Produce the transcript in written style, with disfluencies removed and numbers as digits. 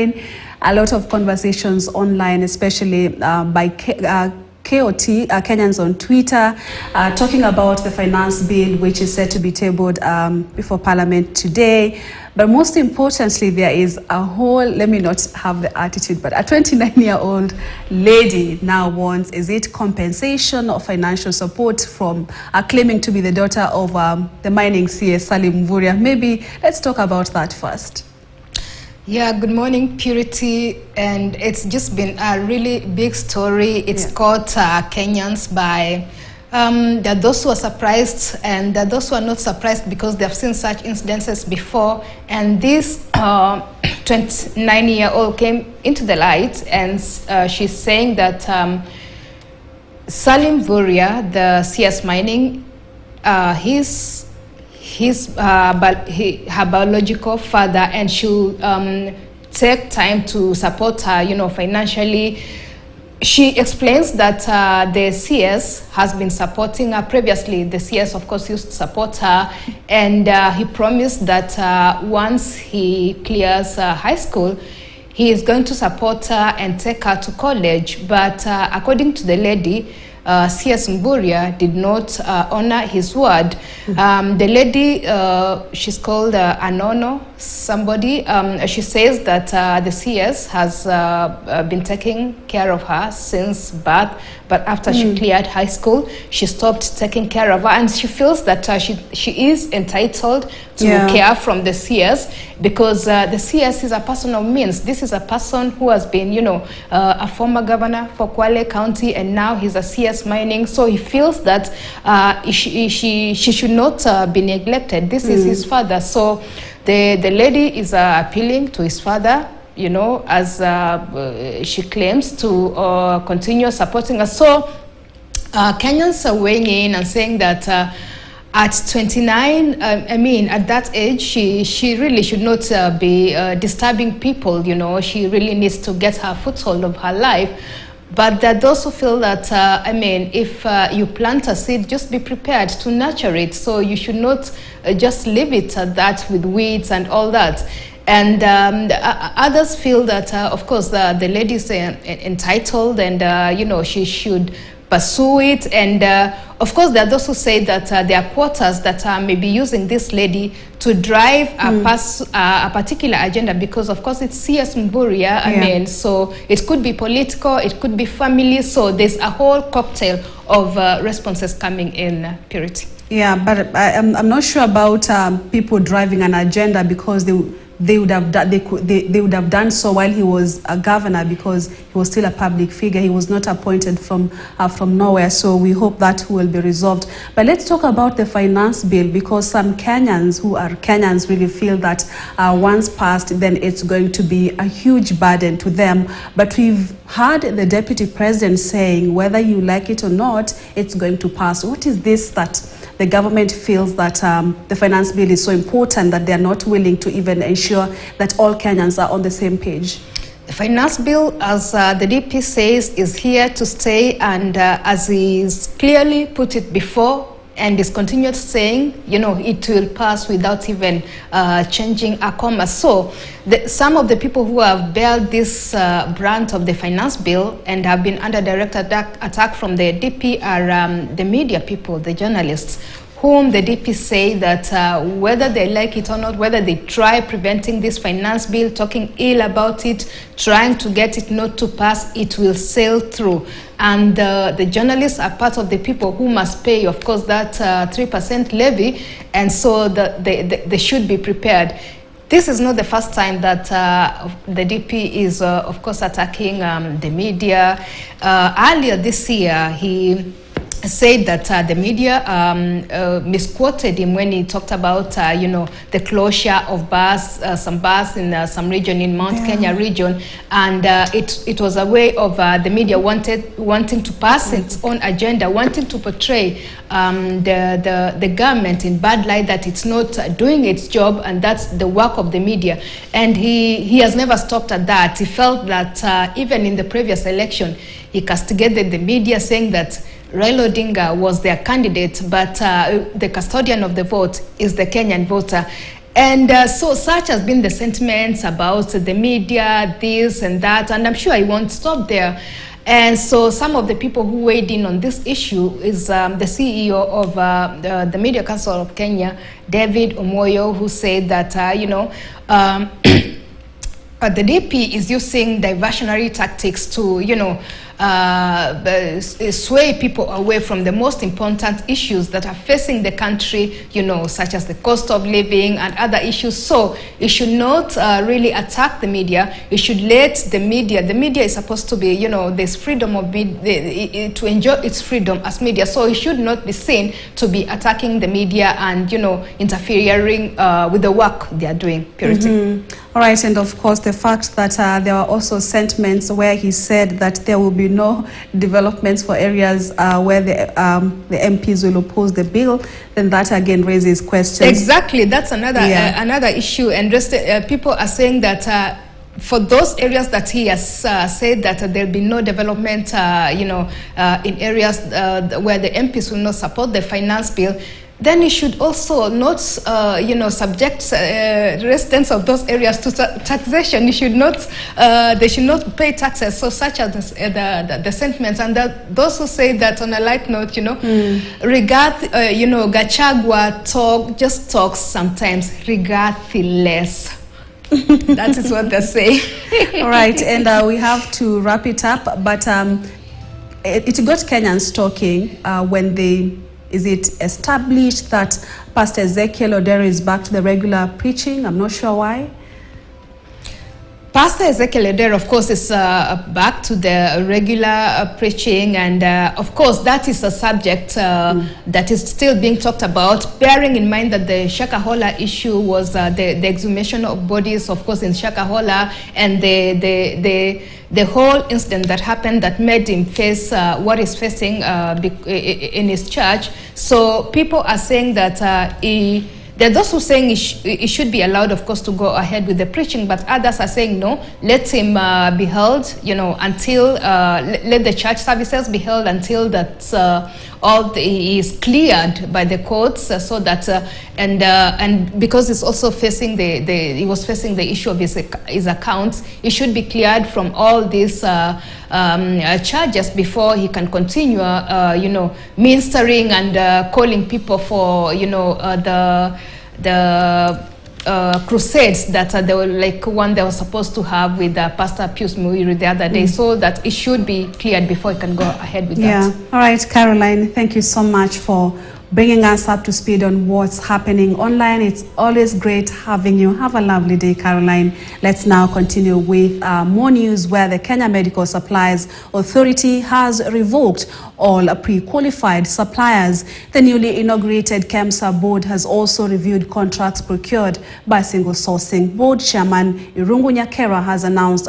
A lot of conversations online, especially by KOT, Kenyans on Twitter, talking about the finance bill, which is set to be tabled before Parliament today. But most importantly, there is a whole, let me not have the attitude, but a 29-year-old lady now wants, is it compensation or financial support from claiming to be the daughter of the mining CS, Salim Obuya. Maybe let's talk about that first. Yeah, good morning, Purity. And it's just been a really big story. It's caught Kenyans by there are those who are surprised and there are those who are not surprised because they have seen such incidences before. And this 29-year-old came into the light, and she's saying that Salim Obuya, the CS mining, her biological father, and she'll take time to support her, financially. She explains that the CS has been supporting her previously. The CS, of course, used to support her, and he promised that once he clears high school, he is going to support her and take her to college. But according to the lady, CS Obuya did not honor his word. The lady, she's called Anono, somebody. She says that the CS has been taking care of her since birth, but after she cleared high school, she stopped taking care of her, and she feels that she is entitled to care from the CS because the CS is a person of means. This is a person who has been, a former governor for Kwale County, and now he's a CS mining. So he feels that she should not be neglected. This is his father. So the lady is appealing to his father, as she claims to continue supporting us. So Kenyans are weighing in and saying that at 29, at that age, she really should not be disturbing people. She really needs to get her foothold of her life. But there are those who feel that, if you plant a seed, just be prepared to nurture it. So you should not just leave it at that with weeds and all that. And others feel that, of course, the lady is entitled and, she should pursue it. And, of course, there are those who say that there are quarters that may be using this lady to drive a particular agenda because, of course, it's CS Obuya. So it could be political, it could be family. So there's a whole cocktail of responses coming in, Purity. Yeah, but I'm not sure about people driving an agenda because they would have done so while he was a governor because he was still a public figure. He was not appointed from nowhere. So we hope that will be resolved. But let's talk about the finance bill because some Kenyans who are Kenyans really feel that once passed, then it's going to be a huge burden to them. But we've heard the deputy president saying whether you like it or not, it's going to pass. What is this that the government feels that the finance bill is so important that they're not willing to even ensure that all Kenyans are on the same page? The finance bill, as the DP says, is here to stay, and as he's clearly put it before, and is continued saying, it will pass without even changing a comma. So some of the people who have bared this brunt of the finance bill and have been under direct attack from the DP are the media people, the journalists, whom the DP say that whether they like it or not, whether they try preventing this finance bill, talking ill about it, trying to get it not to pass, it will sail through. And the journalists are part of the people who must pay, of course, that 3% levy, and so they should be prepared. This is not the first time that the DP is, of course, attacking the media. Earlier this year, he said that the media misquoted him when he talked about, the closure of bars, some bars in some region in Mount Kenya region, and it was a way of the media wanting to pass its own agenda, wanting to portray the government in bad light, that it's not doing its job, and that's the work of the media. And he has never stopped at that. He felt that even in the previous election, he castigated the media, saying that Raila Odinga was their candidate, but the custodian of the vote is the Kenyan voter. And so such has been the sentiments about the media, this and that, and I'm sure I won't stop there. And so some of the people who weighed in on this issue is the CEO of the Media Council of Kenya, David Omoyo, who said that, the DP is using diversionary tactics to, sway people away from the most important issues that are facing the country, such as the cost of living and other issues. So it should not really attack the media. It should let the media is supposed to be, there's freedom of media, to enjoy its freedom as media. So it should not be seen to be attacking the media and, interfering with the work they are doing, Purity. Mm-hmm. All right, and of course the fact that there were also sentiments where he said that there will be no developments for areas where the MPs will oppose the bill, then that again raises questions. Exactly, that's another issue, and people are saying that for those areas that he has said that there'll be no development, in areas where the MPs will not support the finance bill, then it should also not, subject residents of those areas to taxation. It should not, they should not pay taxes. So such as the sentiments, and those who say that on a light note, Gachagua just talks sometimes, regardless. That is what they say. All right, and we have to wrap it up, but it got Kenyans talking when they. Is it established that Pastor Ezekiel Odero is back to the regular preaching? I'm not sure why. Pastor Ezekiel Odero, of course, is back to the regular preaching, and of course that is a subject that is still being talked about, bearing in mind that the Shakahola issue was the exhumation of bodies, of course, in Shakahola, and the whole incident that happened that made him face what he's facing in his church. So people are saying that there are those who are saying it should be allowed, of course, to go ahead with the preaching, but others are saying no, let him be held, until, let the church services be held until that is cleared by the courts, so that, and because it's also facing he was facing the issue of his accounts, it should be cleared from all these charges before he can continue, ministering and calling people for, the crusades that they were like one they were supposed to have with Pastor Pius Muiri the other day, so that it should be cleared before he can go ahead with that. All right, Caroline, thank you so much for bringing us up to speed on what's happening online. It's always great having you. Have a lovely day, Caroline. Let's now continue with more news, where the Kenya Medical Supplies Authority has revoked all pre-qualified suppliers. The newly inaugurated KEMSA board has also reviewed contracts procured by single sourcing. Board Chairman Irungu Nyakera has announced